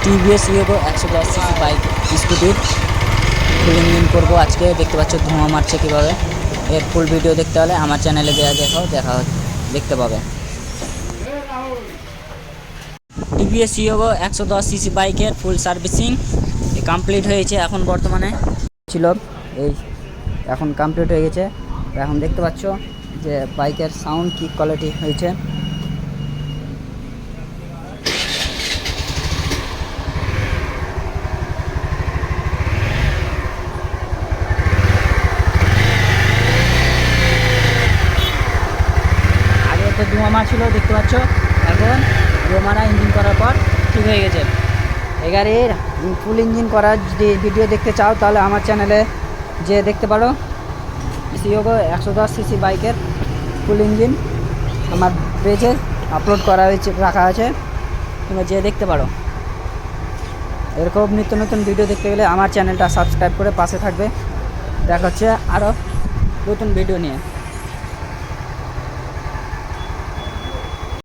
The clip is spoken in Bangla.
টিভিএস ইয়োগো 110 সিসি বাইক স্কুটির ফুল ইঞ্জিন করবো আজকে। দেখতে পাচ্ছ ধোঁয়া মারছে কীভাবে। এর ফুল ভিডিও দেখতে হলে আমার চ্যানেলে গিয়ে দেখতে পাবে। টিভিএস ইয়োগো 110 সিসি বাইকের ফুল সার্ভিসিং কমপ্লিট হয়েছে। এখন বর্তমানে ছিল এই এখন কমপ্লিট হয়ে গেছে। এখন দেখতে পাচ্ছ যে বাইকের সাউন্ড কি কোয়ালিটি হয়েছে। আগে একটা ধোঁয়া মারছিল দেখতে পাচ্ছ, এখন ধোঁয়া মারা ইঞ্জিন করার পর ঠিক হয়ে গেছে। এই গাড়ির ফুল ইঞ্জিন করার যদি ভিডিও দেখতে চাও তাহলে আমার চ্যানেলে যে দেখতে পারো। ইয়োগো 110 সিসি বাইকের ফুল ইঞ্জিন আমার পেজে আপলোড করা হয়েছে, রাখা আছে, তোমরা যে দেখতে পারো। এরকম নিত্য নতুন ভিডিও দেখতে গেলে আমার চ্যানেলটা সাবস্ক্রাইব করে পাশে থাকবে। দেখা হচ্ছে আরও নতুন ভিডিও নিয়ে।